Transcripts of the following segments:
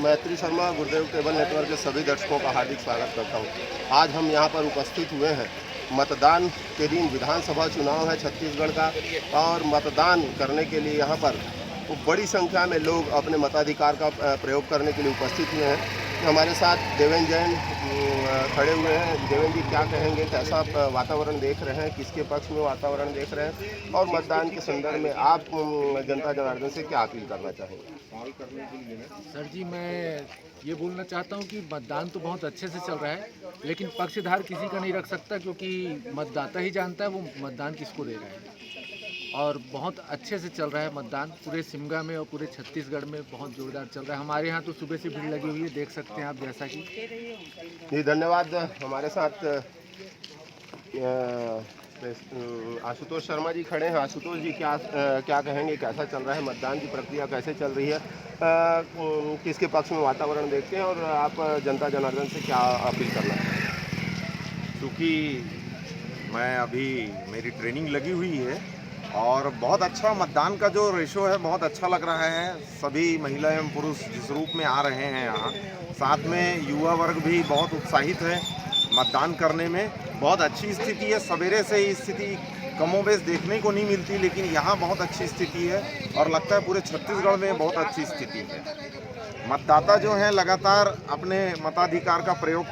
मैत्री शर्मा गुरुदेव cable network के सभी दर्शकों का हार्दिक स्वागत करता हूं। आज हम यहां पर उपस्थित हुए हैं। मतदान के दिन विधानसभा चुनाव है छत्तीसगढ़ का, और मतदान करने के लिए यहां पर बड़ी संख्या में लोग अपने मताधिकार का प्रयोग करने के लिए उपस्थित हुए हैं। हमारे साथ देवेंद्र जैन खड़े हुए हैं। देवेंद्र जी, क्या कहेंगे, कैसा वातावरण देख रहे हैं, किसके पक्ष में वातावरण देख रहे हैं, और मतदान के संदर्भ में आप जनता जनार्दन से क्या अपील करना चाहेंगे? सर जी, मैं ये बोलना चाहता हूँ कि मतदान तो बहुत अच्छे से चल रहा है, लेकिन पक्षधार किसी का नहीं रख सकता, क्योंकि मतदाता ही जानता है वो मतदान किसको दे रहा है। और बहुत अच्छे से चल रहा है मतदान पूरे सिमगा में और पूरे छत्तीसगढ़ में बहुत जोरदार चल रहा है। हमारे यहाँ तो सुबह से भीड़ लगी हुई है, देख सकते हैं आप। जैसा कि जी, धन्यवाद। हमारे साथ आशुतोष शर्मा जी खड़े हैं। आशुतोष जी, क्या कहेंगे, कैसा चल रहा है मतदान की प्रक्रिया, कैसे चल रही है, किसके पक्ष में वातावरण देखते हैं, और आप जनता जनार्दन से क्या अपील करना चाहेंगे? क्योंकि मैं अभी मेरी ट्रेनिंग लगी हुई है और बहुत अच्छा मतदान का जो रेशो है बहुत अच्छा लग रहा है। सभी महिला एवं पुरुष जिस रूप में आ रहे हैं यहाँ, साथ में युवा वर्ग भी बहुत उत्साहित है मतदान करने में। बहुत अच्छी स्थिति है। सवेरे से ही स्थिति कमोबेश देखने को नहीं मिलती, लेकिन यहाँ बहुत अच्छी स्थिति है और लगता है पूरे छत्तीसगढ़ में बहुत अच्छी स्थिति है। मतदाता जो हैं लगातार अपने मताधिकार का प्रयोग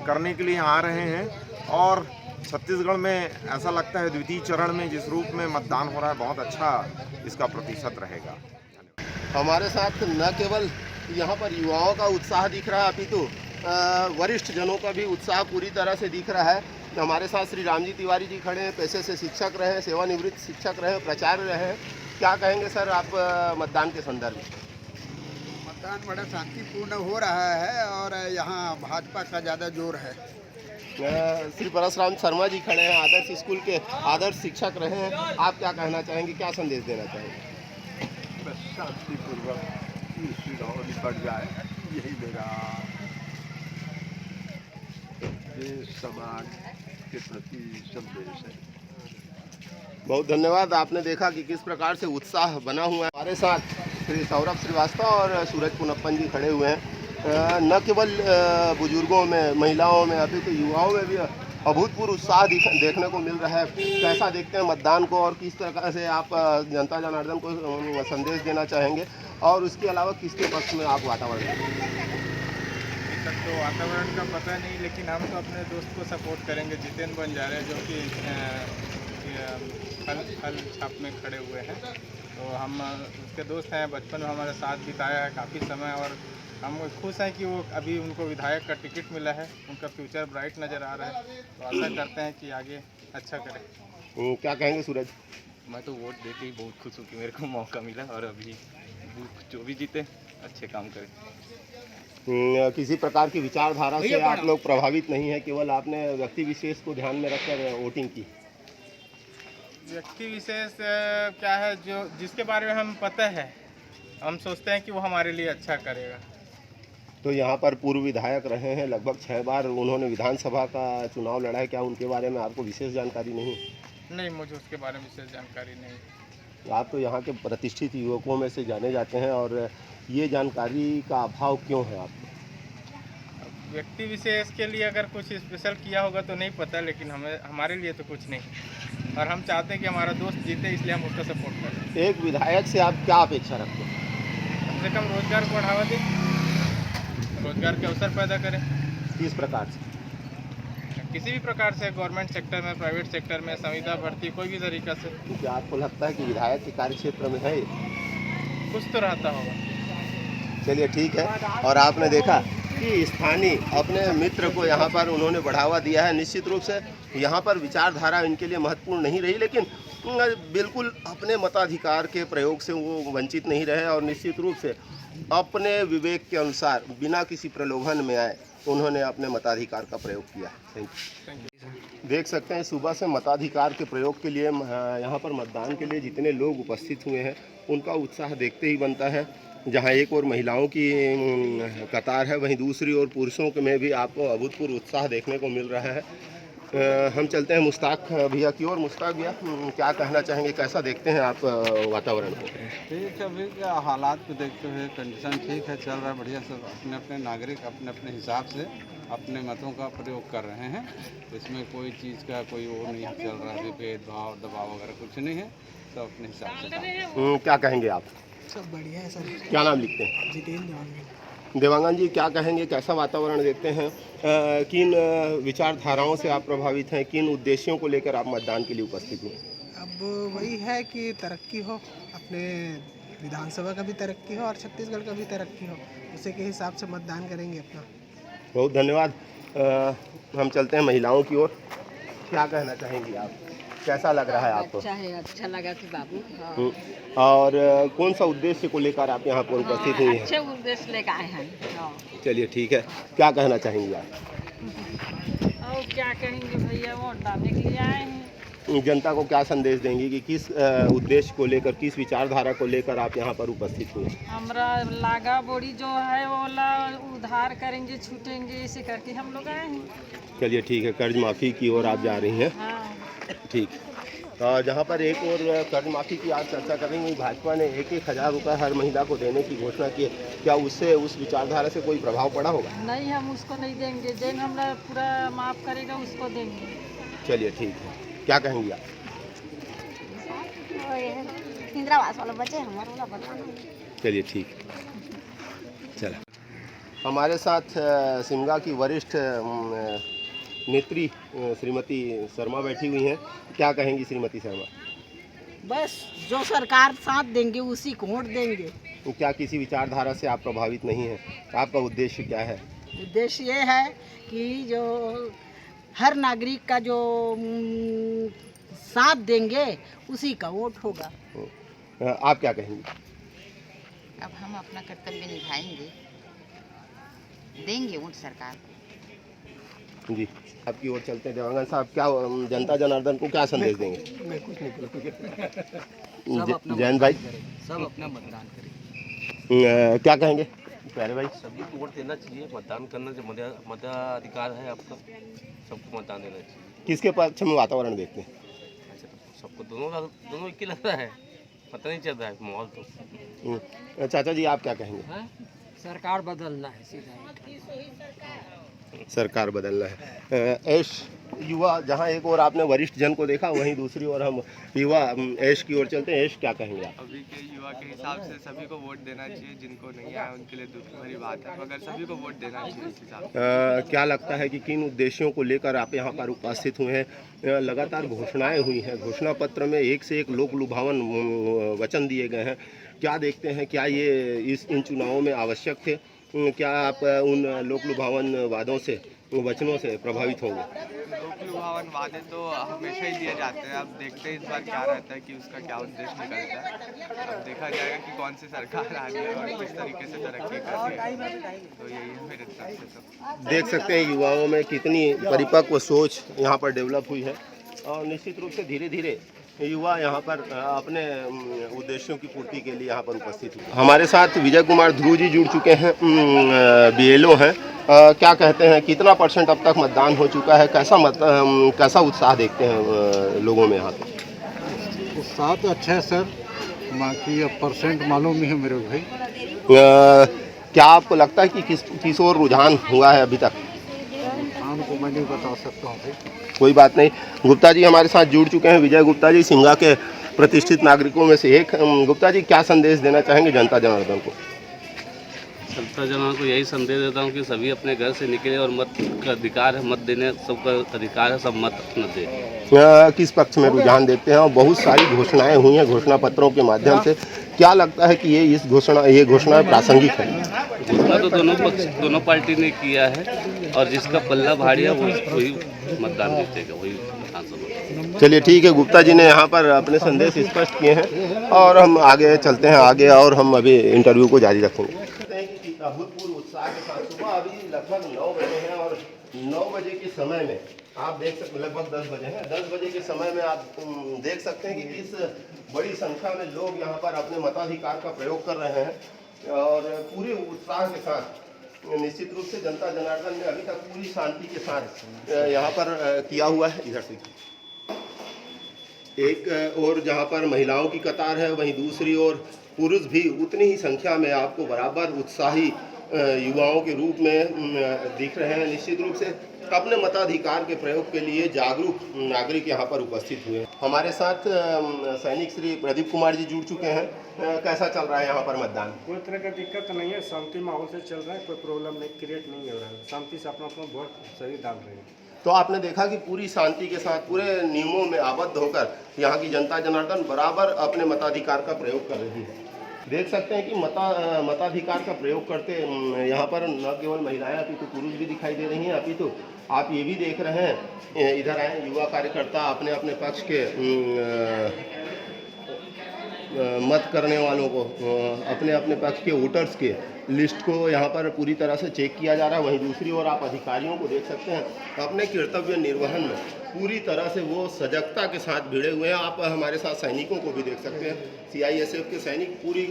करने के लिए आ रहे हैं, और छत्तीसगढ़ में ऐसा लगता है द्वितीय चरण में जिस रूप में मतदान हो रहा है बहुत अच्छा इसका प्रतिशत रहेगा। हमारे साथ न केवल यहाँ पर युवाओं का उत्साह दिख रहा है, अपितु वरिष्ठ जनों का भी उत्साह पूरी तरह से दिख रहा है। हमारे साथ श्री रामजी तिवारी जी खड़े हैं। पेशे से शिक्षक रहे हैं, सेवानिवृत्त शिक्षक रहे हैं, प्राचार्य रहे हैं। क्या कहेंगे सर आप मतदान के संदर्भ में? मतदान बड़ा शांतिपूर्ण हो रहा है और यहाँ भाजपा का ज़्यादा जोर है। श्री परशुराम शर्मा जी खड़े हैं, आदर्श स्कूल के आदर्श शिक्षक रहे हैं। आप क्या कहना चाहेंगे, क्या संदेश देना चाहेंगे? बस शांतिपूर्वक चुनाव निपट जाए, यही मेरा देश समाज के प्रति संदेश है। बहुत धन्यवाद। आपने देखा कि किस प्रकार से उत्साह बना हुआ है। हमारे साथ श्री सौरभ श्रीवास्तव और सूरज पुनप्पन जी खड़े हुए हैं। न केवल बुजुर्गों में, महिलाओं में, अभी तो युवाओं में भी अभूतपूर्व उत्साह देखने को मिल रहा है। कैसा देखते हैं मतदान को, और किस तरह से आप जनता जनार्दन को संदेश देना चाहेंगे, और उसके अलावा किसके पक्ष में आप वातावरण? तक तो वातावरण का पता नहीं, लेकिन हम तो अपने दोस्त को सपोर्ट करेंगे, जितेंद्र बंजारे, जो कि फल छाप में खड़े हुए हैं। तो हम उसके दोस्त हैं, बचपन में हमारे साथ बिताया है काफ़ी समय, और हम खुश हैं कि वो अभी उनको विधायक का टिकट मिला है। उनका फ्यूचर ब्राइट नज़र आ रहा है, तो आशा करते हैं कि आगे अच्छा करें। क्या कहेंगे सूरज? मैं तो वोट देके ही बहुत खुश हूँ कि मेरे को मौका मिला, और अभी जो भी जीते अच्छे काम करें। किसी प्रकार की विचारधारा से आप लोग प्रभावित नहीं है, केवल आपने व्यक्ति विशेष को ध्यान में रखकर वोटिंग की? व्यक्ति विशेष क्या है, जो जिसके बारे में हम पता है, हम सोचते हैं कि वो हमारे लिए अच्छा करेगा। तो यहाँ पर पूर्व विधायक रहे हैं, लगभग 6 बार उन्होंने विधानसभा का चुनाव लड़ा है। क्या उनके बारे में आपको विशेष जानकारी नहीं? नहीं, मुझे उसके बारे में विशेष जानकारी नहीं। आप तो यहाँ के प्रतिष्ठित युवकों में से जाने जाते हैं, और ये जानकारी का अभाव क्यों है आपको? व्यक्ति विशेष के लिए अगर कुछ स्पेशल किया होगा तो नहीं पता, लेकिन हमारे लिए तो कुछ नहीं, और हम चाहते हैं कि हमारा दोस्त जीते, इसलिए हम उसका सपोर्ट करें। एक विधायक से आप क्या अपेक्षा रखते हैं? कम से कम रोजगार को बढ़ावा दें, रोजगार के अवसर पैदा करें। किस प्रकार से? किसी भी प्रकार से, गवर्नमेंट सेक्टर में, प्राइवेट सेक्टर में, संविदा भर्ती, कोई भी तरीका से। क्या आपको लगता है कि विधायक के कार्य क्षेत्र में है? कुछ तो रहता होगा। चलिए, ठीक है। और आपने देखा कि स्थानीय अपने मित्र को यहाँ पर उन्होंने बढ़ावा दिया है। निश्चित रूप से यहाँ पर विचारधारा इनके लिए महत्वपूर्ण नहीं रही, लेकिन बिल्कुल अपने मताधिकार के प्रयोग से वो वंचित नहीं रहे, और निश्चित रूप से अपने विवेक के अनुसार बिना किसी प्रलोभन में आए उन्होंने अपने मताधिकार का प्रयोग किया। Thank you. देख सकते हैं सुबह से मताधिकार के प्रयोग के लिए यहाँ पर मतदान के लिए जितने लोग उपस्थित हुए हैं, उनका उत्साह देखते ही बनता है। जहाँ एक और महिलाओं की कतार है, वहीं दूसरी ओर पुरुषों में भी आपको अभूतपूर्व उत्साह देखने को मिल रहा है। हम चलते हैं मुश्ताक भैया की ओर। मुश्ताक भैया, क्या कहना चाहेंगे, कैसा देखते हैं आप वातावरण को? ठीक है, अभी क्या हालात को देखते हुए कंडीशन ठीक है, चल रहा है बढ़िया। सब अपने अपने नागरिक अपने अपने हिसाब से अपने मतों का प्रयोग कर रहे हैं। इसमें कोई चीज़ का कोई वो नहीं चल रहा है, भेदभाव दबाव वगैरह कुछ नहीं है, सब अपने हिसाब से। क्या कहेंगे आप? सब बढ़िया है सर। क्या नाम लिखते हैं? जितेंद्र देवांगन। देवांगन जी, क्या कहेंगे, कैसा वातावरण देखते हैं? किन विचारधाराओं से आप प्रभावित हैं, किन उद्देश्यों को लेकर आप मतदान के लिए उपस्थित हुए? अब वही है कि तरक्की हो, अपने विधानसभा का भी तरक्की हो और छत्तीसगढ़ का भी तरक्की हो, उसी के हिसाब से मतदान करेंगे अपना। बहुत धन्यवाद। हम चलते हैं महिलाओं की ओर। क्या कहना चाहेंगी आप, कैसा लग रहा है आपको? अच्छा लगा कि बाबू। और कौन सा उद्देश्य को लेकर आप यहाँ पर उपस्थित हुई हैं? अच्छे उद्देश्य लेकर आए हैं। चलिए ठीक है, क्या कहना चाहेंगी आप? और क्या कहेंगे भैया, वोट डालने के लिए आए हैं। जनता को क्या संदेश देंगी कि किस उद्देश्य को लेकर, किस विचारधारा को लेकर आप यहाँ पर उपस्थित हुए? हमारा लागा बोड़ी जो है वो उधार करेंगे, छूटेंगे, इसे करके हम लोग आए हैं। चलिए ठीक है, कर्ज माफ़ी की ओर आप जा रही हैं। हाँ। ठीक। जहाँ पर एक और कर्ज माफ़ी की आप चर्चा करेंगे, भाजपा ने 1,000 रुपये हर महिला को देने की घोषणा की है, क्या उससे, उस विचारधारा से कोई प्रभाव पड़ा होगा? नहीं, हम उसको नहीं देंगे, जिन हमारा पूरा माफ़ करेगा उसको देंगे। चलिए ठीक है, क्या कहेंगी आप? इंदिरावास वाला बचे, हमारा वाला बचा। चलिए ठीक, चला। हमारे साथ सिमगा की वरिष्ठ नेत्री श्रीमती शर्मा बैठी हुई हैं। क्या कहेंगी श्रीमती शर्मा? बस जो सरकार साथ देंगे उसी को वोट देंगे। तो क्या किसी विचारधारा से आप प्रभावित नहीं हैं? आपका उद्देश्य क्या है? उद्देश्य ये है कि जो हर नागरिक का जो साथ देंगे उसी का वोट होगा। आप क्या कहेंगी? अब हम अपना कर्तव्य निभाएंगे, देंगे वोट सरकार को। जी, आपकी ओर चलते हैं। देवांगन साहब, क्या जनता जनार्दन को क्या संदेश देंगे? मैं कुछ नहीं सब जैन भाई, सब अपना मतदान करें। क्या कहेंगे प्यारे भाई? सभी को वोट देना चाहिए, मतदान करना जो मताधिकार है आपका, सबको मतदान देना चाहिए। किसके पक्ष में वातावरण देखते हैं? अच्छा, तो सबको दोनों एक ही लग रहा है, पता नहीं चल रहा है माहौल तो। चाचा जी, आप क्या कहेंगे? सरकार बदलना है, सीधा सरकार बदलना है। ऐश युवा, जहाँ एक और आपने वरिष्ठ जन को देखा, वहीं दूसरी ओर हम युवा ऐश की ओर चलते हैं। ऐश, क्या कहेंगे आप? अभी के युवा के हिसाब से सभी को वोट देना चाहिए, जिनको नहीं आया उनके लिए दुख भरी बात है, मगर सभी को वोट देना चाहिए इस हिसाब से। क्या लगता है कि किन उद्देश्यों को लेकर आप यहाँ पर उपस्थित हुए हैं? लगातार घोषणाएं हुई हैं, घोषणा पत्र में एक से एक लोक लुभावन वचन दिए गए हैं। क्या देखते हैं, क्या ये इन चुनावों में आवश्यक थे? क्या आप उन लोक लुभावन वादों से, वचनों से प्रभावित होंगे? लोक लुभावन वादे तो हमेशा ही दिए जाते हैं, अब देखते हैं इस बार क्या रहता है कि उसका क्या उद्देश्य निकलता है। अब देखा जाएगा कि कौन सी सरकार आ रही है और किस तरीके से तरक्की कर रही है, तो यही है मेरे हिसाब से। सब देख सकते हैं युवाओं में कितनी परिपक्व सोच यहाँ पर डेवलप हुई है, और निश्चित रूप से धीरे धीरे युवा यहाँ पर अपने उद्देश्यों की पूर्ति के लिए यहाँ पर उपस्थित हुए। हमारे साथ विजय कुमार ध्रुव जी जुड़ चुके हैं, BLO हैं। क्या कहते हैं, कितना % अब तक मतदान हो चुका है? कैसा उत्साह देखते हैं लोगों में यहाँ पे? उत्साह तो अच्छा है सर, बाकी अब % मालूम नहीं है मेरे भाई। क्या आपको लगता है कि किस ओर रुझान हुआ है अभी तक? को मैं नहीं बता सकता हूँ भाई। कोई बात नहीं। गुप्ता जी हमारे साथ जुड़ चुके हैं, विजय गुप्ता जी, सिमगा के प्रतिष्ठित नागरिकों में से एक। गुप्ता जी, क्या संदेश देना चाहेंगे जनता जनार्दन को? जनता जनार्दन को यही संदेश देता हूँ कि सभी अपने घर से निकले और मत का अधिकार है, मत देने सबका अधिकार है, सब मत अपना दे। किस पक्ष में रुझान देते हैं? और बहुत सारी घोषणाएं हुई हैं घोषणा पत्रों के माध्यम से, क्या लगता है कि ये घोषणा प्रासंगिक है? घोषणा तो दोनों पार्टी ने किया है, और जिसका पल्ला भारी है वही मतदान जीतेगा, वही विधानसभा। चलिए ठीक है, गुप्ता जी ने यहाँ पर अपने संदेश स्पष्ट किए हैं, और हम आगे चलते हैं आगे, और हम अभी इंटरव्यू को जारी रखेंगे। अभूतपूर्व उत्साह के साथ सुबह अभी लगभग 9 बजे हैं, और 9 बजे के समय में आप देख सकते, लगभग 10 बजे हैं, 10 बजे के समय में आप देख सकते हैं कि किस बड़ी संख्या में लोग यहाँ पर अपने मताधिकार का प्रयोग कर रहे हैं, और पूरे उत्साह के साथ निश्चित रूप से जनता जनार्दन ने अभी तक पूरी शांति के साथ यहाँ पर किया हुआ है। इधर से एक और जहाँ पर महिलाओं की कतार है, वहीं दूसरी ओर पुरुष भी उतनी ही संख्या में आपको बराबर उत्साही युवाओं के रूप में दिख रहे हैं। निश्चित रूप से अपने मताधिकार के प्रयोग के लिए जागरूक नागरिक यहाँ पर उपस्थित हुए हैं। हमारे साथ सैनिक श्री प्रदीप कुमार जी जुड़ चुके हैं। कैसा चल रहा है यहाँ पर मतदान? कोई तरह का दिक्कत नहीं है, शांति माहौल से चल रहा है, कोई प्रॉब्लम नहीं क्रिएट नहीं हो रहा है, शांति से अपना अपना वोट सही डाल रहे हैं। तो आपने देखा कि पूरी शांति के साथ पूरे नियमों में आबद्ध होकर यहाँ की जनता जनार्दन बराबर अपने मताधिकार का प्रयोग कर रही है। देख सकते हैं कि मताधिकार का प्रयोग करते यहाँ पर न केवल महिलाएं अपितु पुरुष भी दिखाई दे रही हैं। अपितु आप ये भी देख रहे हैं, इधर आए युवा कार्यकर्ता अपने अपने पक्ष के मत करने वालों को, अपने अपने पक्ष के वोटर्स के लिस्ट को यहाँ पर पूरी तरह से चेक किया जा रहा है। वहीं दूसरी ओर आप अधिकारियों को देख सकते हैं अपने कर्तव्य निर्वहन में पूरी तरह से वो सजगता के साथ भिड़े हुए हैं। आप हमारे साथ सैनिकों को भी देख सकते हैं, CISF के सैनिक पूरी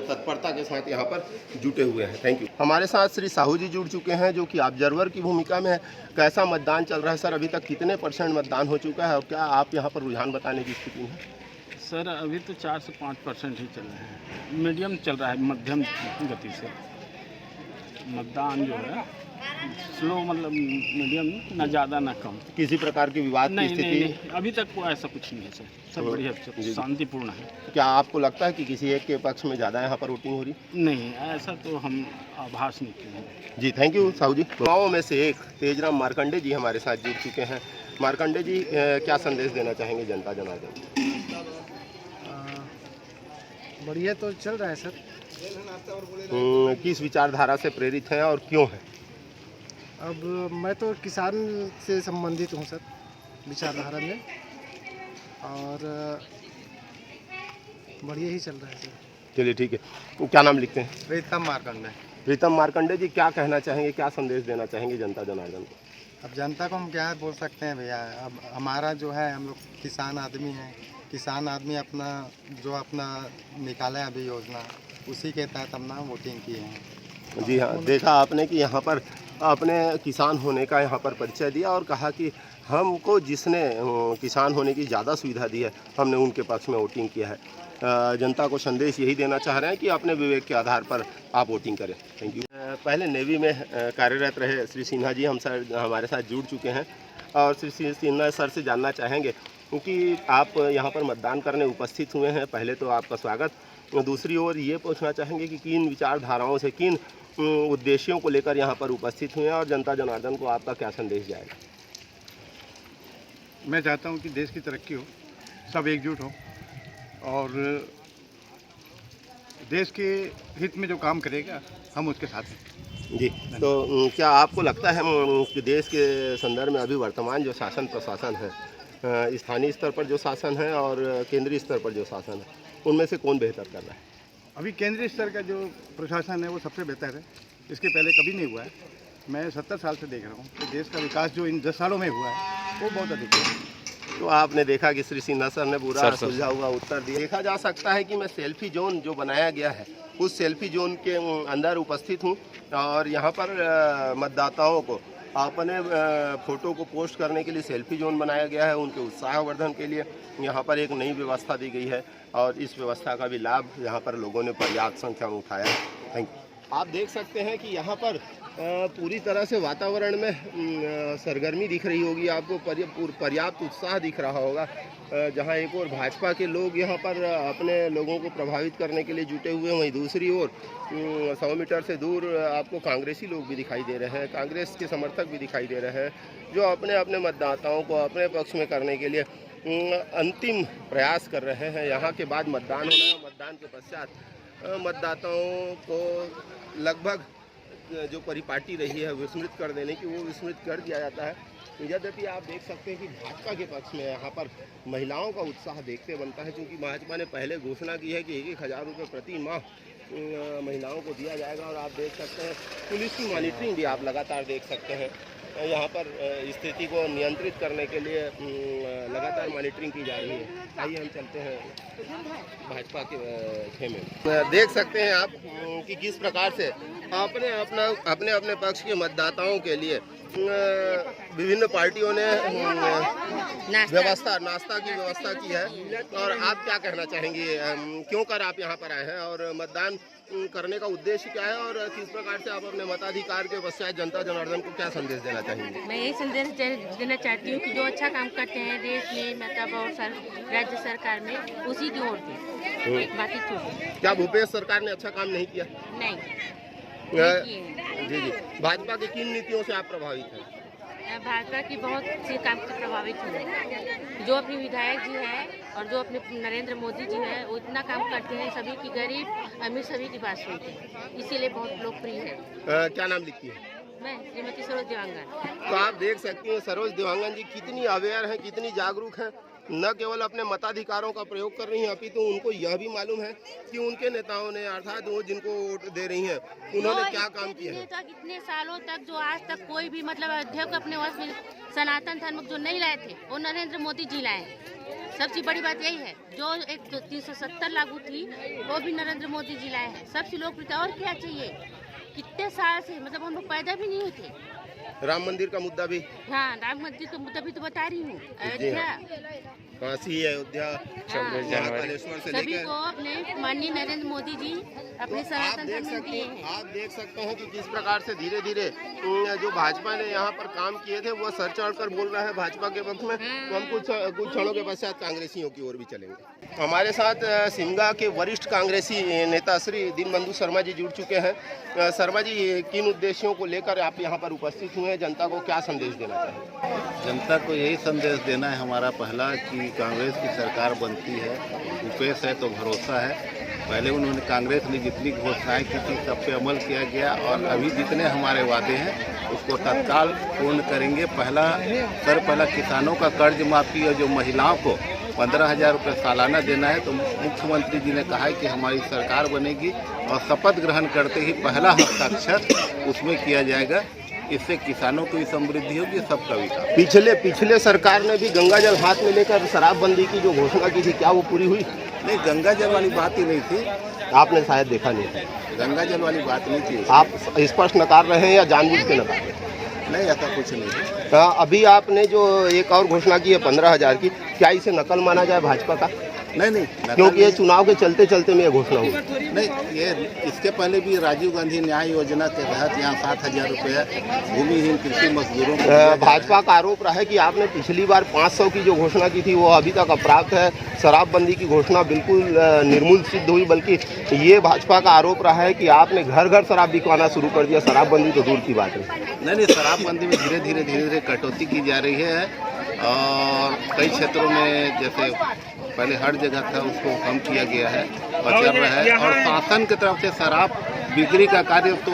तत्परता के साथ यहाँ पर जुटे हुए हैं। Thank you. हमारे साथ श्री साहू जी जुड़ चुके हैं जो कि ऑब्जर्वर की भूमिका में है। कैसा मतदान चल रहा है सर? अभी तक कितने % मतदान हो चुका है और क्या आप यहाँ पर रुझान बताने की स्थिति में है? सर अभी तो 4 से 5% ही चल रहा है, मीडियम चल रहा है, मध्यम गति से मतदान जो है स्लो, मतलब मीडियम, ना ज़्यादा ना कम। किसी प्रकार की विवाद की स्थिति? नहीं, अभी तक कोई ऐसा कुछ नहीं है सर, सब बढ़िया शांतिपूर्ण है। क्या आपको लगता है कि किसी एक के पक्ष में ज़्यादा यहाँ पर वोटिंग हो रही? नहीं, ऐसा तो हम आभास नहीं किए हैं। जी थैंक यू साहू जी। गाँव में से एक तेजराम मार्कंडे जी हमारे साथ जुड़ चुके हैं। मार्कंडे जी क्या संदेश देना चाहेंगे जनता जनार्दन? बढ़िया तो चल रहा है सर। किस विचारधारा से प्रेरित हैं और क्यों हैं? अब मैं तो किसान से संबंधित हूँ सर विचारधारा में, और बढ़िया ही चल रहा है सर। चलिए ठीक है। क्या नाम लिखते हैं? प्रीतम मार्कंडे। प्रीतम मार्कंडे जी, क्या कहना चाहेंगे, क्या संदेश देना चाहेंगे जनता जनार्दन को? अब जनता को हम क्या बोल सकते हैं भैया, अब हमारा जो है, हम लोग किसान आदमी हैं, किसान आदमी अपना निकाला है अभी योजना, उसी के तहत हम ना वोटिंग किए हैं। जी हाँ, देखा आपने कि यहाँ पर अपने किसान होने का यहाँ पर परिचय दिया और कहा कि हमको जिसने किसान होने की ज़्यादा सुविधा दी है हमने उनके पक्ष में वोटिंग किया है। जनता को संदेश यही देना चाह रहे हैं कि अपने विवेक के आधार पर आप वोटिंग करें। Thank you. पहले नेवी में कार्यरत रहे श्री सिन्हा जी हमारे साथ जुड़ चुके हैं और श्री सिन्हा सर से जानना चाहेंगे क्योंकि आप यहाँ पर मतदान करने उपस्थित हुए हैं। पहले तो आपका स्वागत। दूसरी ओर ये पूछना चाहेंगे कि किन विचारधाराओं से, किन उद्देश्यों को लेकर यहाँ पर उपस्थित हुए हैं और जनता जनार्दन को आपका क्या संदेश जाएगा? मैं चाहता हूँ कि देश की तरक्की हो, सब एकजुट हो और देश के हित में जो काम करेगा हम उसके साथ हैं। जी, तो क्या आपको लगता है कि देश के संदर्भ में अभी वर्तमान जो शासन प्रशासन है, स्थानीय स्तर पर जो शासन है और केंद्रीय स्तर पर जो शासन है, उनमें से कौन बेहतर कर रहा है? अभी केंद्रीय स्तर का जो प्रशासन है वो सबसे बेहतर है, इसके पहले कभी नहीं हुआ है। मैं 70 साल से देख रहा हूँ कि देश का विकास जो इन 10 सालों में हुआ है वो बहुत अधिक है। तो आपने देखा कि श्री सिन्हा सर ने पूरा सुलझा हुआ उत्तर दिया। देखा जा सकता है कि मैं सेल्फी जोन जो बनाया गया है उस सेल्फी जोन के अंदर उपस्थित हूँ और यहाँ पर मतदाताओं को अपने फ़ोटो को पोस्ट करने के लिए सेल्फी जोन बनाया गया है। उनके उत्साहवर्धन के लिए यहाँ पर एक नई व्यवस्था दी गई है और इस व्यवस्था का भी लाभ यहाँ पर लोगों ने पर्याप्त संख्या में उठाया है। Thank you. आप देख सकते हैं कि यहाँ पर पूरी तरह से वातावरण में सरगर्मी दिख रही होगी आपको, पर्याप्त उत्साह दिख रहा होगा। जहाँ एक और भाजपा के लोग यहाँ पर अपने लोगों को प्रभावित करने के लिए जुटे हुए हैं, वहीं दूसरी ओर 100 मीटर से दूर आपको कांग्रेसी लोग भी दिखाई दे रहे हैं, कांग्रेस के समर्थक भी दिखाई दे रहे हैं जो अपने अपने मतदाताओं को अपने पक्ष में करने के लिए अंतिम प्रयास कर रहे हैं। यहाँ के बाद मतदान होना है, मतदान के पश्चात मतदाताओं को लगभग जो परिपाटी रही है विस्मृत कर देने की, वो विस्मृत कर दिया जाता है। यद्यपि आप देख सकते हैं कि भाजपा के पक्ष में यहाँ पर महिलाओं का उत्साह देखते बनता है, क्योंकि भाजपा ने पहले घोषणा की है कि 1,000 रुपये प्रति माह महिलाओं को दिया जाएगा। और आप देख सकते हैं पुलिस की मॉनिटरिंग भी आप लगातार देख सकते हैं यहाँ पर स्थिति को नियंत्रित करने के लिए लगातार मॉनिटरिंग की जा रही है। आइए हम चलते हैं भाजपा के खेमे में। देख सकते हैं आप कि किस प्रकार से अपने अपने पक्ष के मतदाताओं के लिए विभिन्न पार्टियों ने नाश्ता की व्यवस्था की है। और आप क्या कहना चाहेंगे, क्यों कर आप यहाँ पर आए हैं और मतदान करने का उद्देश्य क्या है और किस प्रकार से आप अपने मताधिकार के पश्चात जनता जनार्दन को क्या संदेश देना चाहेंगे? मैं यही संदेश देना चाहती हूँ कि जो अच्छा काम करते हैं देश में, मतलब और राज्य सरकार में, उसी की ओर दें, बाकी छोड़। क्या भूपेश सरकार ने अच्छा काम नहीं किया? नहीं। जी जी। भाजपा की किन नीतियों से आप प्रभावित हैं? भाजपा की बहुत से काम से प्रभावित हुए। जो अपने विधायक जी हैं और जो अपने नरेंद्र मोदी जी हैं, वो इतना काम करते हैं, सभी की गरीब अमीर सभी की बात सुनते हैं, इसीलिए बहुत लोकप्रिय है। क्या नाम लिखती है? मैं श्रीमती सरोज देवांगन। तो आप देख सकती हैं सरोज देवांगन जी कितनी अवेयर हैं, कितनी जागरूक हैं। न केवल अपने मताधिकारों का प्रयोग कर रही हैं, अपितु उनको यह भी मालूम है कि उनके नेताओं ने, अर्थात वो जिनको वोट दे रही हैं, उन्होंने क्या काम किया है। इतने सालों तक जो आज तक कोई भी मतलब अयोध्या को अपने वश में सनातन धर्म जो नहीं लाए थे, वो नरेंद्र मोदी जी लाए। सबसे बड़ी बात यही है, जो एक 370 लागू थी वो भी नरेंद्र मोदी जी लाए हैं। सबसे लोकप्रियता और क्या चाहिए, कितने साल से मतलब हम लोग पैदा भी नहीं हुए थे। राम मंदिर का मुद्दा भी, हाँ राम मंदिर का मुद्दा भी तो बता रही हूँ। अयोध्या, काशी, अयोध्या, महाकालेश्वर से सभी को अपने माननीय नरेंद्र मोदी जी अपने सनातन धर्म में दिए हैं। आप देख सकते हैं कि किस प्रकार से धीरे धीरे जो भाजपा ने यहाँ पर काम किए थे वो सर चढ़कर बोल रहा है भाजपा के पक्ष में। तो हम कुछ क्षणों के पश्चात कांग्रेसियों की ओर भी चलेंगे। हमारे साथ शिमला के वरिष्ठ कांग्रेसी नेता श्री दीनबंधु शर्मा जी जुड़ चुके हैं। शर्मा जी, किन उद्देश्यों को लेकर आप यहाँ पर उपस्थित हुए हैं, जनता को क्या संदेश देना चाहेंगे? जनता को यही संदेश देना है हमारा पहला कि कांग्रेस की सरकार बनती है, भूपेश है तो भरोसा है। पहले उन्होंने कांग्रेस ने जितनी घोषणाएं की थी सब पे अमल किया गया और अभी जितने हमारे वादे हैं उसको तत्काल पूर्ण करेंगे। पहला किसानों का कर्ज माफी और जो महिलाओं को 15,000 रुपये सालाना देना है, तो मुख्यमंत्री जी ने कहा है कि हमारी सरकार बनेगी और शपथ ग्रहण करते ही पहला हस्ताक्षर उसमें किया जाएगा। इससे किसानों की भी समृद्धि होगी, सबका विकास। पिछले सरकार ने भी गंगा जल हाथ में लेकर शराबबंदी की जो घोषणा की थी, क्या वो पूरी हुई? नहीं, गंगा जल वाली बात ही नहीं थी। आपने शायद देखा नहीं था। गंगा जल वाली बात नहीं थी। आप स्पष्ट नकार रहे हैं या जानबूझ के नकार रहे हैं? नहीं, ऐसा कुछ नहीं। अभी आपने जो एक और घोषणा की है 15,000 की, क्या इसे नकल माना जाए भाजपा का? नहीं, क्योंकि ये चुनाव के चलते चलते में ये घोषणा हुई। नहीं, ये इसके पहले भी राजीव गांधी न्याय योजना के तहत यहाँ 7,000 रुपये भूमिहीन कृषि मजदूरों को भाजपा का आरोप रहा है कि आपने पिछली बार 500 की जो घोषणा की थी वो अभी तक अप्राप्त है। शराबबंदी की घोषणा बिल्कुल निर्मूल सिद्ध हुई, बल्कि ये भाजपा का आरोप रहा है कि आपने घर घर शराब बिकवाना शुरू कर दिया। शराबबंदी तो दूर की बात है। नहीं, शराबबंदी में धीरे धीरे कटौती की जा रही है और कई क्षेत्रों में जैसे पहले हर जगह था उसको कम किया गया है और चल रहा है। और शासन की तरफ से शराब बिक्री का कार्य तो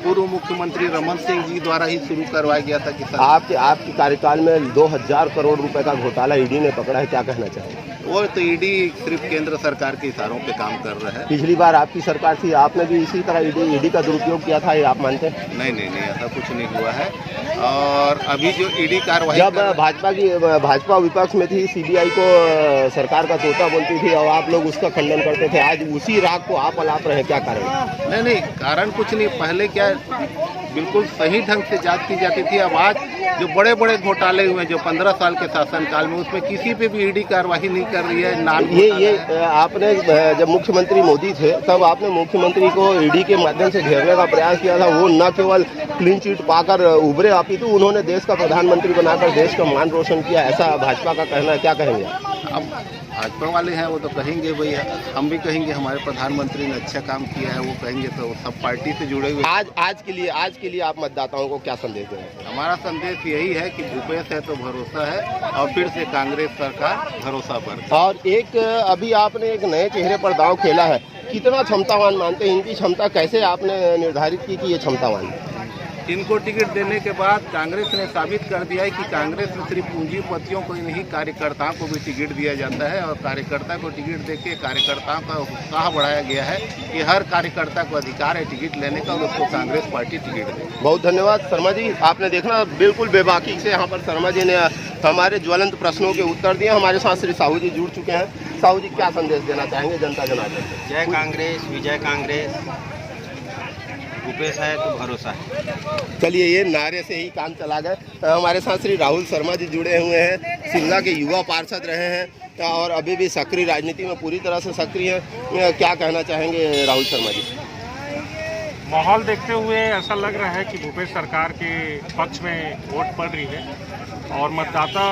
पूर्व मुख्यमंत्री रमन सिंह जी द्वारा ही शुरू करवाया गया था। कि आपके कार्यकाल में 2,000 करोड़ रुपए का घोटाला ईडी ने पकड़ा है, क्या कहना चाहेंगे? वो तो ईडी सिर्फ केंद्र सरकार के इशारों पे काम कर रहा है। पिछली बार आपकी सरकार थी, आपने भी इसी तरह ईडी का दुरुपयोग किया था, ये आप मानते हैं? नहीं, ऐसा कुछ नहीं हुआ है। और अभी जो ईडी कार्रवाई जब भाजपा विपक्ष में थी, सीबीआई को सरकार का तोता बोलती थी और आप लोग उसका खंडन करते थे, आज उसी राग को आप अलाप रहे हैं, क्या कारण? नहीं, कारण कुछ नहीं। पहले क्या बिल्कुल सही ढंग से जांच की जाती थी। अब आज जो बड़े बड़े घोटाले हुए जो 15 साल के शासनकाल में, उसमें किसी पे भी ईडी कार्रवाई नहीं कर रही है। ये आपने जब मुख्यमंत्री मोदी थे तब आपने मुख्यमंत्री को ईडी के माध्यम से घेरने का प्रयास किया था। वो न केवल क्लीन चिट पाकर उभरे, अपितु उन्होंने देश का प्रधानमंत्री बनाकर देश का मान रोशन किया, ऐसा भाजपा का कहना है, क्या कहेंगे? अब भाजपा वाले हैं वो तो कहेंगे भाई, हम भी कहेंगे हमारे प्रधानमंत्री ने अच्छा काम किया है, वो कहेंगे, तो सब पार्टी से जुड़े हुए। आज के लिए आप मतदाताओं को क्या संदेश दें? हमारा संदेश यही है कि भूपेश है तो भरोसा है और फिर से कांग्रेस सरकार भरोसा पर। और अभी आपने एक नए चेहरे पर दांव खेला है, कितना क्षमतावान मानते हैं? इनकी क्षमता कैसे आपने निर्धारित की कि ये क्षमतावान है? इनको टिकट देने के बाद कांग्रेस ने साबित कर दिया है कि कांग्रेस में सिर्फ पूंजीपतियों को ही नहीं, कार्यकर्ताओं को भी टिकट दिया जाता है, और कार्यकर्ता को टिकट देके कार्यकर्ताओं का उत्साह बढ़ाया गया है कि हर कार्यकर्ता को अधिकार है टिकट लेने का, और उसको कांग्रेस पार्टी टिकट दे। बहुत धन्यवाद शर्मा जी, आपने देखना बिल्कुल बेबाकी से यहाँ पर शर्मा जी ने हमारे ज्वलंत प्रश्नों के उत्तर दिए। हमारे साथ श्री साहू जी जुड़ चुके हैं। साहू जी, क्या संदेश देना चाहेंगे जनता जनार्दन को? जय कांग्रेस, विजय कांग्रेस, भूपेश है तो भरोसा है। चलिए, ये नारे से ही काम चला गया। हमारे साथ श्री राहुल शर्मा जी जुड़े हुए हैं, शिमला के युवा पार्षद रहे हैं और अभी भी सक्रिय राजनीति में पूरी तरह से सक्रिय हैं। क्या कहना चाहेंगे राहुल शर्मा जी? माहौल देखते हुए ऐसा लग रहा है कि भूपेश सरकार के पक्ष में वोट पड़ रही है और मतदाता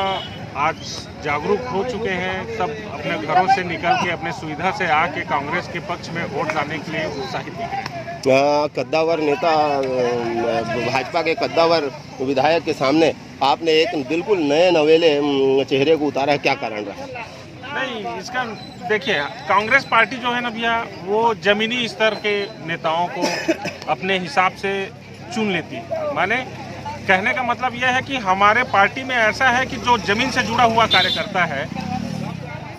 आज जागरूक हो चुके हैं। सब अपने घरों से निकल के अपने सुविधा से आके कांग्रेस के पक्ष में वोट डालने के लिए उत्साहित दिख रहे हैं। कद्दावर नेता, भाजपा के कद्दावर विधायक के सामने आपने एक बिल्कुल नए नवेले चेहरे को उतारा है, क्या कारण रहा? नहीं, इसका देखिए, कांग्रेस पार्टी जो है ना भैया, वो जमीनी स्तर के नेताओं को अपने हिसाब से चुन लेती है। माने कहने का मतलब यह है कि हमारे पार्टी में ऐसा है कि जो जमीन से जुड़ा हुआ कार्यकर्ता है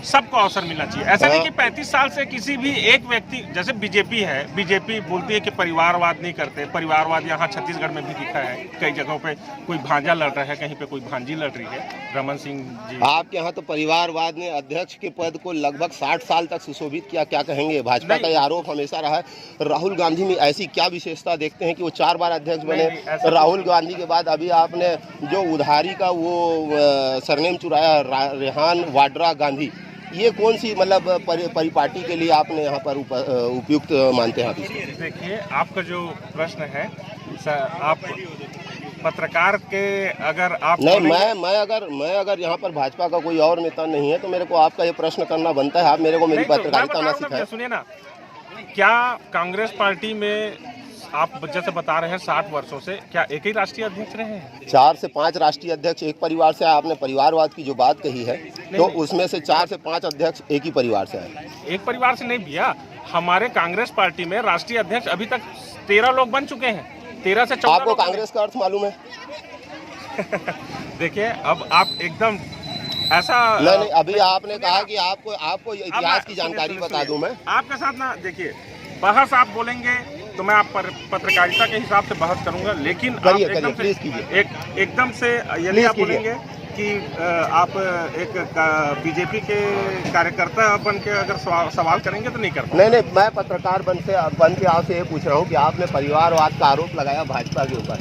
सबको अवसर मिलना चाहिए। ऐसा नहीं कि 35 साल से किसी भी एक व्यक्ति, जैसे बीजेपी है, बीजेपी बोलती है कि परिवारवाद नहीं करते। परिवारवाद यहाँ छत्तीसगढ़ में भी दिखा है, कई जगहों पे कोई भांजा लड़ रहा है, कहीं पे कोई भांजी लड़ रही है। रमन सिंह जी, आपके यहाँ तो परिवारवाद ने अध्यक्ष के पद को लगभग 60 साल तक सुशोभित किया, क्या कहेंगे? भाजपा का ये आरोप हमेशा रहा है। राहुल गांधी में ऐसी क्या विशेषता देखते हैं कि वो 4 बार अध्यक्ष बने? राहुल गांधी के बाद अभी आपने जो उधारी का वो सरनेम चुराया, रेहान वाड्रा गांधी, ये कौन सी मतलब परिपाटी के लिए आपने यहाँ पर उपयुक्त मानते हैं? देखिए, आपका जो प्रश्न है, आप पत्रकार के अगर आप नहीं, मैं अगर यहाँ पर भाजपा का कोई और नेता नहीं है तो मेरे को आपका ये प्रश्न करना बनता है। आप मेरे को मेरी पत्रकारिता ना सिखाएं। सुनिए ना, क्या कांग्रेस पार्टी में आप जैसे बता रहे हैं 60 वर्षों से, क्या एक ही राष्ट्रीय अध्यक्ष रहे हैं? 4 से 5 राष्ट्रीय अध्यक्ष एक परिवार से। आपने परिवारवाद की जो बात कही है तो उसमें से 4 से 5 अध्यक्ष एक ही परिवार से है। एक परिवार से नहीं भैया, हमारे कांग्रेस पार्टी में राष्ट्रीय अध्यक्ष अभी तक 13 लोग बन चुके हैं। 13 से 14। आपको कांग्रेस का अर्थ मालूम है? देखिए, अब आप एकदम ऐसा नहीं, अभी आपने कहा कि आपको इतिहास की जानकारी बता दूं मैं आपके साथ ना। देखिए, बहस आप बोलेंगे तो मैं आप पर पत्रकारिता के हिसाब से बहस करूंगा, लेकिन आप एकदम से यदि आप बोलेंगे कि आप एक बीजेपी के कार्यकर्ता बन के अगर सवाल करेंगे तो नहीं कर पाएंगे। नहीं, मैं पत्रकार बन के आपसे ये पूछ रहा हूँ कि आपने परिवारवाद का आरोप लगाया भाजपा के ऊपर।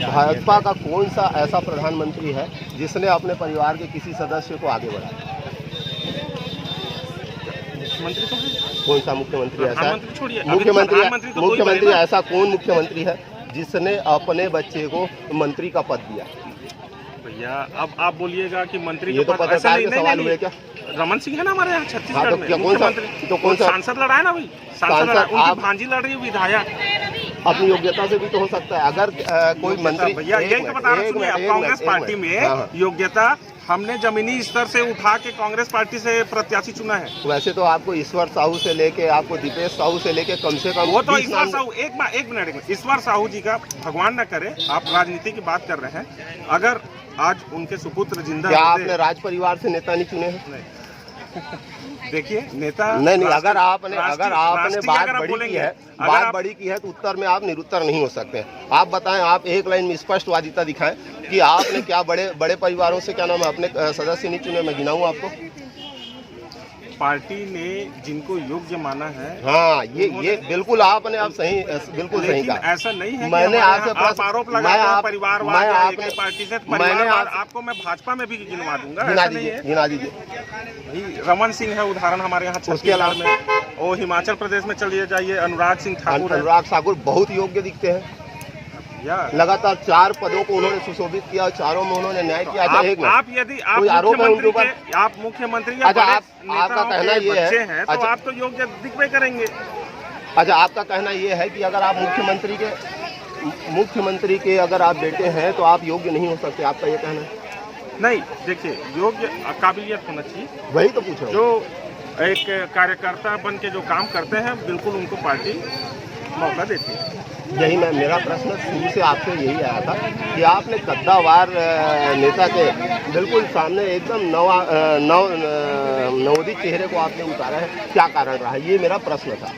भाजपा का कौन सा ऐसा प्रधानमंत्री है जिसने अपने परिवार के किसी सदस्य को आगे बढ़ाया? कौन सा मुख्यमंत्री ऐसा है? मुख्यमंत्री ऐसा कौन मुख्यमंत्री है जिसने अपने बच्चे को मंत्री का पद दिया? भैया, अब आप बोलिएगा कि मंत्री ये तो पत्रकार के सवाल हुए क्या? रमन सिंह है ना हमारे यहाँ छत्तीसगढ़ में मुख्यमंत्री, तो कौन सा सांसद लड़ा है ना भाई? सांसद भांजी लड़ रही है, विधायक अपनी योग्यता से भी तो हो सकता है। अगर कोई मंत्री, भैया यही तो बता रहा हूँ, कांग्रेस पार्टी में योग्यता हमने जमीनी स्तर से उठा के कांग्रेस पार्टी से प्रत्याशी चुना है। वैसे तो आपको ईश्वर साहू से लेके, आपको दीपेश साहू से लेके कम से कम वो तो ईश्वर साहू, एक मिनट, ईश्वर साहू जी का भगवान न करे, आप राजनीति की बात कर रहे हैं। अगर आज उनके सुपुत्र जिंदा, क्या आपने राज परिवार से नेता नहीं चुने हैं? देखिए, नेता नहीं, अगर आपने बात बड़ी की है तो उत्तर में आप निरुत्तर नहीं हो सकते। आप बताएं, आप एक लाइन में स्पष्टवादिता दिखाएं कि आपने क्या बड़े परिवारों से क्या नाम है अपने सदस्य नहीं चुने? मैं गिनाऊं आपको। पार्टी ने जिनको योग्य माना है, हाँ, ये बिल्कुल आपने आप सही, बिल्कुल सही कहा। ऐसा नहीं है मैंने आपसे आरोप लगाया परिवारवाद पार्टी से। आपको मैं भाजपा में भी गिनवा दूंगा, गिना दीजिए। रमन सिंह है उदाहरण हमारे यहाँ छत्तीसगढ़ में, और हिमाचल प्रदेश में चलिए जाइए, अनुराग सिंह ठाकुर बहुत योग्य दिखते हैं। लगातार 4 पदों को उन्होंने सुशोभित किया, 4 में उन्होंने न्याय किया। आप यदि कोई आरोप है उनके ऊपर, आप मुख्यमंत्री या आपका कहना ये है तो आप तो योग्य दिखवे करेंगे। अच्छा, आपका कहना ये है कि अगर आप मुख्यमंत्री के अगर आप बेटे हैं तो आप योग्य नहीं हो सकते, आपका ये कहना है? नहीं, देखिए, योग्य काबिलियत होना चाहिए। वही तो पूछ रहा हूँ। जो एक कार्यकर्ता बन के जो काम करते हैं बिल्कुल उनको पार्टी मौका देती है। यही मैं मेरा प्रश्न शुरू से आपसे यही आया था कि आपने कद्दावार नेता के बिल्कुल सामने एकदम नवोदित चेहरे को आपने उतारा है, क्या कारण रहा? ये मेरा प्रश्न था।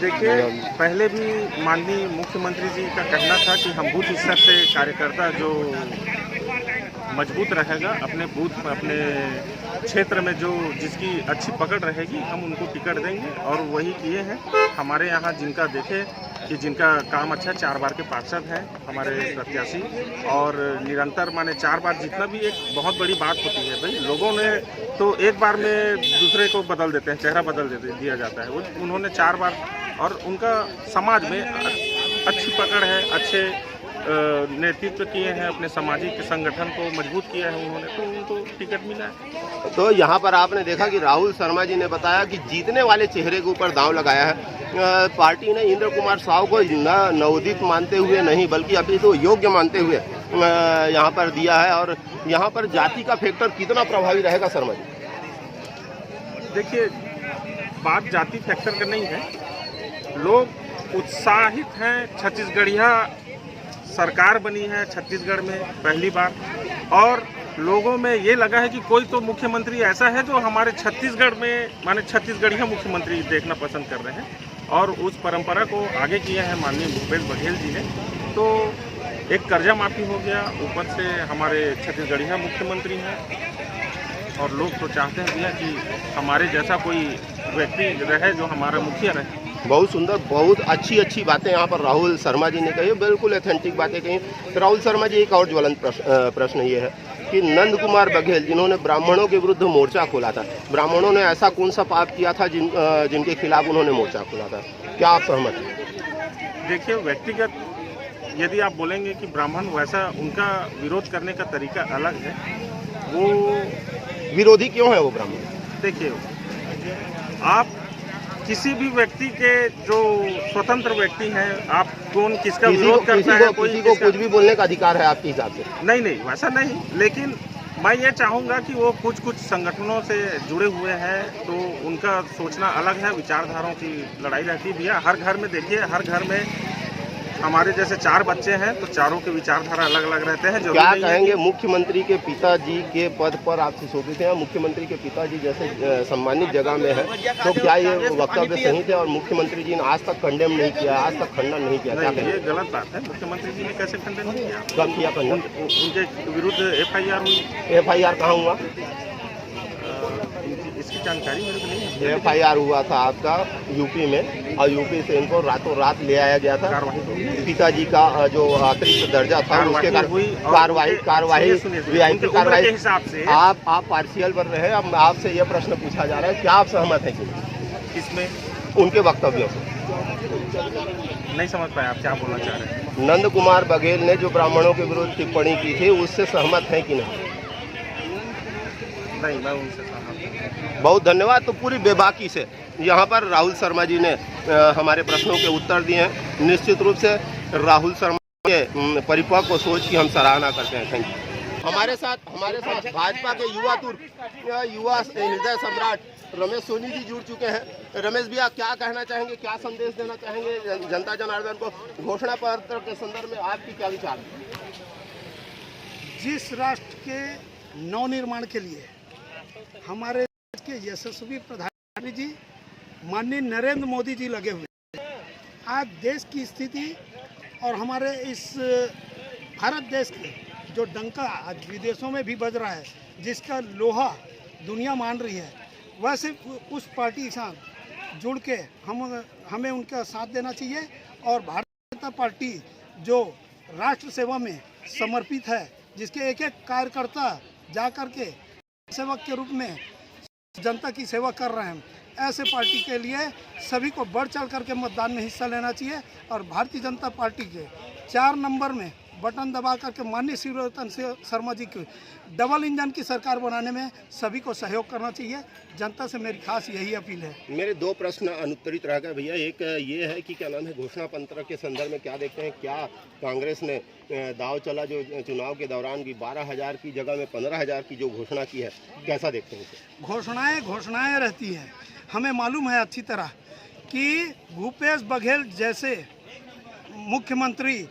देखिए, पहले भी माननीय मुख्यमंत्री जी का कहना था कि हम बूथ स्तर से कार्यकर्ता जो मजबूत रहेगा अपने बूथ में, अपने क्षेत्र में जो जिसकी अच्छी पकड़ रहेगी हम उनको टिकट देंगे, और वही किए हैं। हमारे यहाँ जिनका देखे कि जिनका काम अच्छा, 4 बार के पार्षद हैं हमारे प्रत्याशी, और निरंतर माने 4 बार जीतना भी एक बहुत बड़ी बात होती है। भाई लोगों ने तो एक बार में दूसरे को बदल देते हैं, चेहरा बदल दिया जाता है, उन्होंने 4 बार, और उनका समाज में अच्छी पकड़ है, अच्छे नेतृत्व किए हैं, अपने सामाजिक संगठन को मजबूत किया है उन्होंने, तो उनको टिकट मिला है। तो यहाँ पर आपने देखा कि राहुल शर्मा जी ने बताया कि जीतने वाले चेहरे के ऊपर दांव लगाया है। पार्टी ने इंद्र कुमार साहू को नवोदित मानते हुए नहीं बल्कि अभी तो योग्य मानते हुए यहाँ पर दिया है। और यहाँ पर जाति का फैक्टर कितना प्रभावी रहेगा शर्मा जी? देखिए, बात जाति फैक्टर का नहीं है, लोग उत्साहित हैं। छत्तीसगढ़िया सरकार बनी है छत्तीसगढ़ में पहली बार, और लोगों में ये लगा है कि कोई तो मुख्यमंत्री ऐसा है जो हमारे छत्तीसगढ़ में माने छत्तीसगढ़िया मुख्यमंत्री देखना पसंद कर रहे हैं, और उस परंपरा को आगे किया है माननीय भूपेश बघेल जी ने। तो एक कर्जा माफी हो गया, ऊपर से हमारे छत्तीसगढ़िया मुख्यमंत्री हैं, और लोग तो चाहते हैं भैया कि हमारे जैसा कोई व्यक्ति रहे जो हमारा मुखिया रहे। बहुत सुंदर, बहुत अच्छी बातें यहाँ पर राहुल शर्मा जी ने कही, बिल्कुल ऑथेंटिक बातें कही। तो राहुल शर्मा जी, एक और ज्वलंत प्रश्न ये है कि नंद कुमार बघेल जिन्होंने ब्राह्मणों के विरुद्ध मोर्चा खोला था, ब्राह्मणों ने ऐसा कौन सा पाप किया था जिनके खिलाफ उन्होंने मोर्चा खोला था, क्या आप सहमत हैं? देखिए, व्यक्तिगत यदि आप बोलेंगे कि ब्राह्मण वैसा उनका विरोध करने का तरीका अलग है, वो विरोधी क्यों है वो ब्राह्मण? देखिए, आप किसी भी व्यक्ति के जो स्वतंत्र व्यक्ति हैं, आप कौन किसका विरोध करता है, किसी को कुछ भी बोलने का अधिकार है आपके हिसाब से? नहीं, वैसा नहीं, लेकिन मैं ये चाहूँगा कि वो कुछ संगठनों से जुड़े हुए हैं, तो उनका सोचना अलग है, विचारधाराओं की लड़ाई रहती है भैया। हर घर में देखिए, हर घर में हमारे जैसे 4 बच्चे हैं, तो चारों के विचारधारा अलग अलग रहते हैं। क्या कहेंगे, मुख्यमंत्री के पिताजी के पद पर आप सुशोभित हैं, मुख्यमंत्री के पिताजी जैसे सम्मानित जगह में है, तो क्या ये वक्तव्य सही थे? और मुख्यमंत्री जी ने आज तक कंडेम नहीं किया, आज तक खंडन नहीं किया, क्या ये गलत बात है। मुख्यमंत्री जी ने कैसे खंडन नहीं किया? कब किया खंडन? उनके विरुद्ध FIR हुई। FIR कहाँ हुआ? इसकी जानकारी मेरे को नहीं है। FIR हुआ था आपका यूपी में, और यूपी से इनको रातों रात ले आया गया था। पिताजी का जो अतिरिक्त दर्जा था उसके कार्रवाई VIP कार्रवाई के हिसाब से आप पार्शियल बन रहे हैं। अब आपसे यह प्रश्न पूछा जा रहा है, क्या आप सहमत हैं किसमें? उनके वक्तव्यों से नहीं समझ पाए आप क्या बोलना चाह रहे हैं। नंद कुमार बघेल ने जो ब्राह्मणों के विरुद्ध टिप्पणी की थी, उससे सहमत हैं कि नहीं? नहीं, मैं उनसे सहमत नहीं। बहुत धन्यवाद। तो पूरी बेबाकी से यहाँ पर राहुल शर्मा जी ने हमारे प्रश्नों के उत्तर दिए हैं। निश्चित रूप से राहुल शर्मा के परिपक्व सोच की हम सराहना करते हैं। Thank you. हमारे साथ भाजपा के युवा हृदय सम्राट रमेश सोनी जी जुड़ चुके हैं। रमेश भैया, क्या कहना चाहेंगे, क्या संदेश देना चाहेंगे जनता जनार्दन को? घोषणा पत्र के संदर्भ में आपकी क्या विचार? जिस राष्ट्र के नवनिर्माण के लिए हमारे के यशस्वी प्रधानमंत्री जी माननीय नरेंद्र मोदी जी लगे हुए, आज देश की स्थिति और हमारे इस भारत देश के जो डंका आज विदेशों में भी बज रहा है, जिसका लोहा दुनिया मान रही है, वैसे उस पार्टी के साथ जुड़ के हमें उनका साथ देना चाहिए। और भारतीय जनता पार्टी जो राष्ट्र सेवा में समर्पित है, जिसके एक कार्यकर्ता जा कर के सेवक के रूप में जनता की सेवा कर रहे हैं, ऐसे पार्टी के लिए सभी को बढ़ चढ़ करके मतदान में हिस्सा लेना चाहिए। और भारतीय जनता पार्टी के 4 नंबर में बटन दबा करके माननीय शिवरतन शर्मा जी की डबल इंजन की सरकार बनाने में सभी को सहयोग करना चाहिए। जनता से मेरी खास यही अपील है। मेरे दो प्रश्न अनुत्तरित रह गए भैया। एक ये है कि क्या नाम है, घोषणा पत्र के संदर्भ में क्या देखते हैं, क्या कांग्रेस ने दाव चला जो चुनाव के दौरान की 12,000 की जगह में 15,000 की जो घोषणा की है, कैसा देखते हैं इसे? घोषणाएं रहती हैं। हमें मालूम है अच्छी तरह कि भूपेश बघेल जैसे मुख्यमंत्री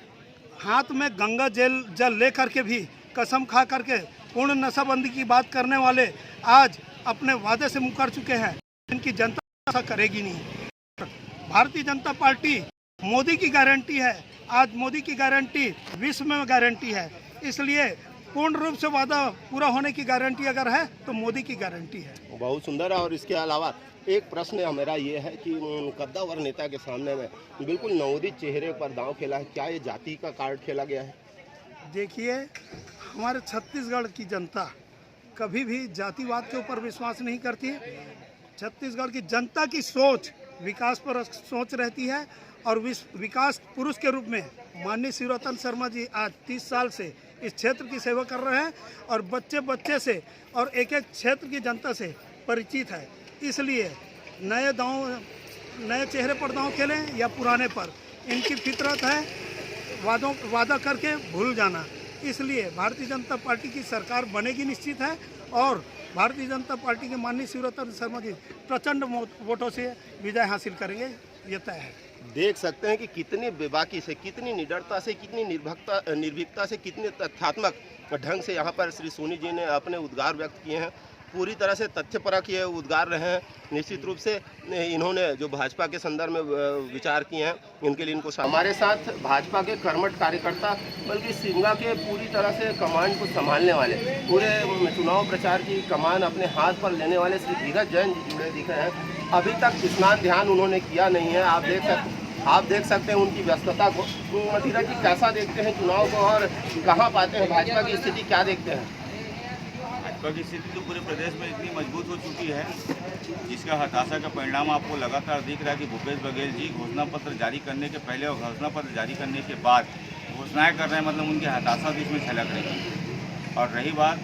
हाथ में गंगा जल ले करके भी कसम खा करके पूर्ण नशाबंदी की बात करने वाले आज अपने वादे से मुकर चुके हैं। इनकी जनता ऐसा करेगी नहीं। भारतीय जनता पार्टी मोदी की गारंटी है। आज मोदी की गारंटी विश्व में गारंटी है, इसलिए पूर्ण रूप से वादा पूरा होने की गारंटी अगर है तो मोदी की गारंटी है। बहुत सुंदर है। और इसके अलावा एक प्रश्न मेरा ये है कि कद्दावर नेता के सामने में बिल्कुल नवोदित चेहरे पर दांव खेला है, क्या ये जाति का कार्ड खेला गया है? देखिए, हमारे छत्तीसगढ़ की जनता कभी भी जातिवाद के ऊपर विश्वास नहीं करती है। छत्तीसगढ़ की जनता की सोच विकास पर सोच रहती है और विकास पुरुष के रूप में माननीय शिवरतन शर्मा जी आज 30 साल से इस क्षेत्र की सेवा कर रहे हैं और बच्चे से और एक एक क्षेत्र की जनता से परिचित है। इसलिए नए चेहरे पर दांव खेलें या पुराने पर, इनकी फितरत है वादा करके भूल जाना। इसलिए भारतीय जनता पार्टी की सरकार बनेगी निश्चित है और भारतीय जनता पार्टी के माननीय शिवरतन शर्मा जी प्रचंड वोटों से विजय हासिल करेंगे, ये तय है। देख सकते हैं कि कितनी बेबाकी से, कितनी निडरता से, कितनी निर्भीकता से, कितने तथ्यात्मक ढंग से यहाँ पर श्री सोनी जी ने अपने उद्गार व्यक्त किए हैं। पूरी तरह से तथ्यपरक ये उद्गार रहे हैं। निश्चित रूप से इन्होंने जो भाजपा के संदर्भ में विचार किए हैं, इनके लिए इनको हमारे साथ भाजपा के कर्मठ कार्यकर्ता, बल्कि सिंगा के पूरी तरह से कमान को संभालने वाले, पूरे चुनाव प्रचार की कमान अपने हाथ पर लेने वाले श्री धीरज जैन जी जुड़े दिख रहे हैं। अभी तक स्नान ध्यान उन्होंने किया नहीं है। आप देख सकते हैं उनकी व्यस्तता को। धीरज जी, कैसा देखते हैं चुनाव को और कहाँ पाते हैं भाजपा की स्थिति, क्या देखते हैं? भाजपा की स्थिति तो पूरे प्रदेश में इतनी मजबूत हो चुकी है, जिसका हताशा का परिणाम आपको लगातार दिख रहा है कि भूपेश बघेल जी घोषणा पत्र जारी करने के पहले और घोषणा पत्र जारी करने के बाद घोषणाएं कर रहे हैं, मतलब उनकी हताशा भी इसमें झलक रही है। और रही बात,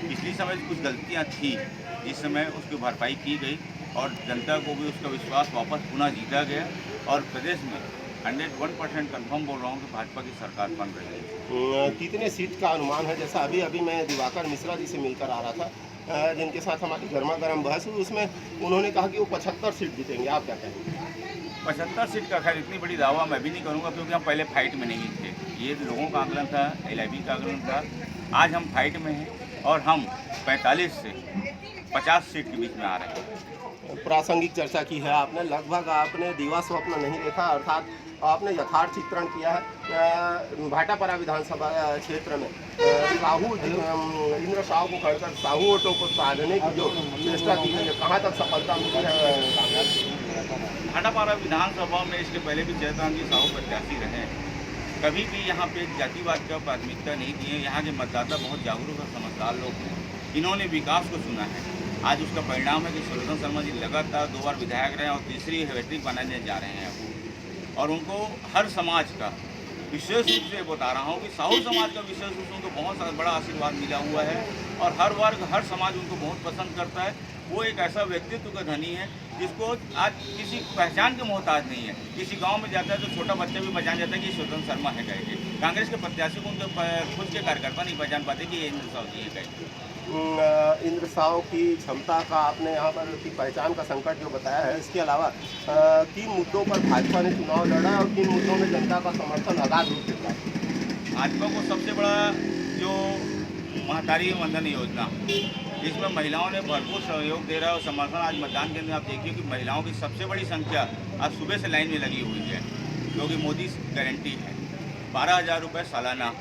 पिछली समय कुछ गलतियां थी, जिस समय उसकी भरपाई की गई और जनता को भी उसका विश्वास वापस पुनः जीता गया और प्रदेश में 101% कन्फर्म बोल रहा हूँ कि भाजपा की सरकार बन रही है। कितने सीट का अनुमान है? जैसा अभी मैं दिवाकर मिश्रा जी से मिलकर आ रहा था, जिनके साथ हमारी गर्मा गर्म बहस हुई, उसमें उन्होंने कहा कि वो 75 सीट जीतेंगे। आप क्या कहेंगे? 75 सीट का खैर इतनी बड़ी दावा मैं भी नहीं करूँगा, क्योंकि हम पहले फाइट में नहीं थे। ये लोगों का आंकलन था, LIB का आंकलन था। आज हम फाइट में हैं और हम 45 से 50 सीट के बीच में आ रहे हैं। प्रासंगिक चर्चा की है आपने, लगभग आपने दीवा स्वप्न नहीं देखा, अर्थात आपने यथार्थ चित्रण किया है। भाटापारा विधानसभा क्षेत्र में साहू इंद्र साहू को खड़कर साहू वोटों को साधने की जो चेष्टा की है, कहाँ तक सफलता मिली है? भाटापारा विधानसभा में इसके पहले भी जयराम जी साहू प्रत्याशी रहे हैं। कभी भी यहाँ पे जातिवाद का प्राथमिकता नहीं दी है। यहाँ के मतदाता बहुत जागरूक और समझदार लोग हैं। इन्होंने विकास को सुना है। आज उसका परिणाम है कि शिवरतन शर्मा जी लगातार 2 बार विधायक रहे हैं और तीसरी हैट्रिक बनाने जा रहे हैं। और उनको हर समाज का, विशेष रूप से बता रहा हूँ कि साहू समाज का विशेष रूप से उनको बहुत बड़ा आशीर्वाद मिला हुआ है और हर वर्ग, हर समाज उनको बहुत पसंद करता है। वो एक ऐसा व्यक्तित्व का धनी है जिसको आज किसी पहचान के मोहताज नहीं है। किसी गांव में जाता है तो छोटा बच्चा भी पहचान जाता है कि शिवरतन शर्मा है कहे। कांग्रेस के प्रत्याशी को उनके खुद के कार्यकर्ता नहीं पहचान पाते कि ये इंद्र साहू जी है कहे। इंद्र साहू की क्षमता का आपने यहाँ पर की पहचान का संकट जो बताया है, इसके अलावा किन मुद्दों पर भाजपा ने चुनाव लड़ा और किन मुद्दों में जनता का समर्थन अगाध रूप से मिला? भाजपा को सबसे बड़ा जो महतारी वंदन योजना, इसमें महिलाओं ने भरपूर सहयोग दे रहा है और समर्थन। आज मतदान केंद्र में आप देखिए कि महिलाओं की सबसे बड़ी संख्या आज सुबह से लाइन में लगी हुई है, क्योंकि मोदी गारंटी है 12,000 रुपये सालाना।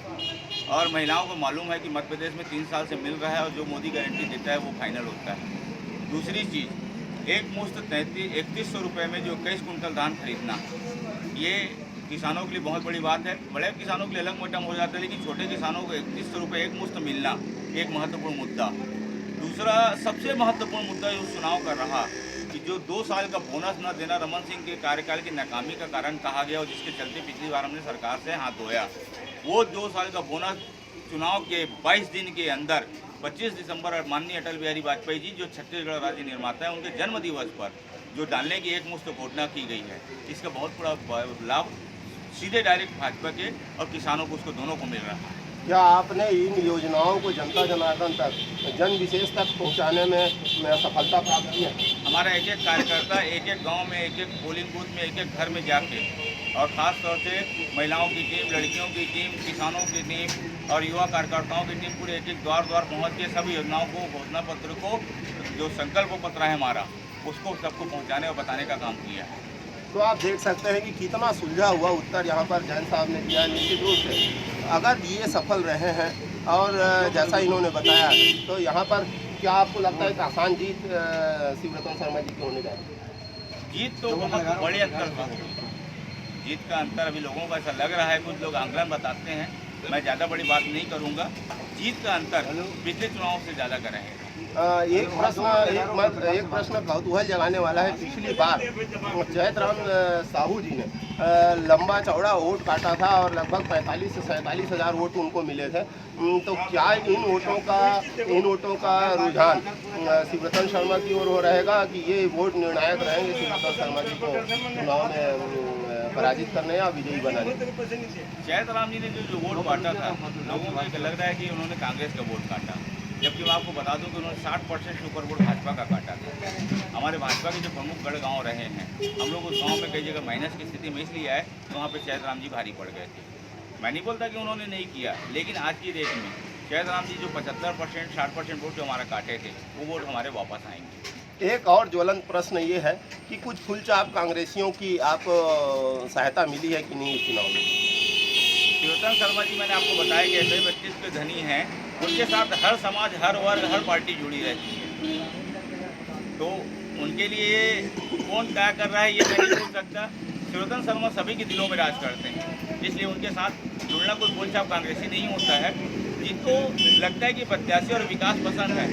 और महिलाओं को मालूम है कि मध्य प्रदेश में 3 साल से मिल रहा है और जो मोदी गारंटी देता है वो फाइनल होता है। दूसरी चीज़, एक मुश्त 3100 रुपये में जो 21 कुंटल धान खरीदना, ये किसानों के लिए बहुत बड़ी बात है। बड़े किसानों के लिए अलग मोटा हो जाता है, लेकिन छोटे किसानों को 3100 रुपये एक मुश्त मिलना एक महत्वपूर्ण मुद्दा। दूसरा सबसे महत्वपूर्ण मुद्दा जो चुनाव कर रहा कि जो 2 साल का बोनस न देना रमन सिंह के कार्यकाल की नाकामी का कारण कहा गया और जिसके चलते पिछली बार हमने सरकार से हाथ धोया, वो 2 साल का बोनस चुनाव के 22 दिन के अंदर 25 दिसंबर माननीय अटल बिहारी वाजपेयी जी जो छत्तीसगढ़ राज्य निर्माता है उनके जन्म दिवस पर जो डालने की एकमुश्त घोषणा की गई है, इसका बहुत बड़ा लाभ सीधे डायरेक्ट भाजपा के और किसानों को उसको दोनों को मिल रहा है। क्या आपने इन योजनाओं को जनता जनार्दन तक, जन विशेष तक पहुंचाने में सफलता प्राप्त की है? हमारा एक एक कार्यकर्ता एक एक गांव में, एक एक पोलिंग बूथ में, एक एक घर में जाके और ख़ास तौर से महिलाओं की टीम, लड़कियों की टीम, किसानों की टीम और युवा कार्यकर्ताओं की टीम पूरे एक एक द्वार द्वार पहुँच के सभी योजनाओं को, घोषणा पत्र को, जो संकल्प पत्र है हमारा, उसको सबको पहुँचाने और बताने का काम किया है। तो आप देख सकते हैं कि कितना सुलझा हुआ उत्तर यहाँ पर जैन साहब ने दिया। निश्चित रूप से अगर ये सफल रहे हैं और जैसा इन्होंने बताया तो यहाँ पर क्या आपको लगता है कि आसान जीत शिवरतन शर्मा जी की होने जा रही है? जीत तो बहुत बड़े अंतर से होगी। जीत का अंतर अभी लोगों को ऐसा लग रहा है, कुछ लोग आंकलन बताते हैं, मैं ज़्यादा बड़ी बात नहीं करूँगा। जीत का अंतर पिछले चुनाव से ज़्यादा का रहेगा। एक प्रश्न कौतूहल जगाने वाला है। पिछली बार जयतराम साहू जी ने लंबा चौड़ा वोट काटा था और लगभग 45 से 47 हज़ार वोट उनको मिले थे। तो क्या इन वोटों का रुझान शिवरतन शर्मा की ओर हो रहेगा कि ये वोट निर्णायक रहेंगे शिवरतन शर्मा जी को चुनाव में पराजित करने या विजयी बनाने? जयतराम जी ने जो वोट बांटा था, लोगों को लग रहा है कि उन्होंने कांग्रेस का वोट काटा, जबकि मैं आपको बता दूं कि उन्होंने 60% सुपर वोट भाजपा का काटा था। हमारे भाजपा के जो प्रमुख गढ़ गांव रहे हैं, हम लोग उस गांव में कई जगह माइनस की स्थिति में इसलिए आए तो वहाँ पे जयतराम जी भारी पड़ गए थे। मैं नहीं बोलता कि उन्होंने नहीं किया, लेकिन आज की डेट में जयतराम जी जो 75% 60% वोट जो हमारा काटे थे, वो वोट हमारे वापस आएंगे। एक और ज्वलंत प्रश्न ये है कि कुछ फुलचाप कांग्रेसियों की आप सहायता मिली है कि नहीं इस चुनाव में? शिवरतन शर्मा जी, मैंने आपको बताया कि ऐसे व्यक्तित्व के धनी हैं, उनके साथ हर समाज, हर वर्ग, हर पार्टी जुड़ी रहती है। तो उनके लिए कौन क्या कर रहा है ये मैं नहीं बोल सकता। शिवरतन शर्मा सभी के दिलों में राज करते हैं, इसलिए उनके साथ जुड़ना कोई फुलचाप कांग्रेसी नहीं होता है। जिनको लगता है कि प्रत्याशी और विकास पसंद है,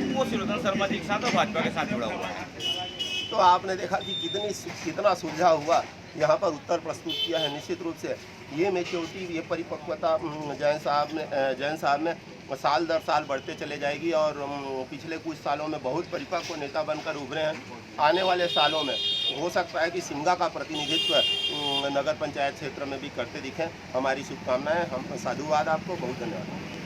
वो शिवरतन शर्मा जी के साथ और भाजपा के साथ जुड़ा हुआ है। तो आपने देखा कि कितना सुलझा हुआ यहाँ पर उत्तर प्रस्तुत किया है। निश्चित रूप से ये मैच्योरिटी, ये परिपक्वता जैन साहब में साल दर साल बढ़ते चले जाएगी और पिछले कुछ सालों में बहुत परिपक्व नेता बनकर उभरे हैं। आने वाले सालों में हो सकता है कि सिमगा का प्रतिनिधित्व नगर पंचायत क्षेत्र में भी करते दिखें। हमारी शुभकामनाएं। हम साधुवाद, आपको बहुत धन्यवाद।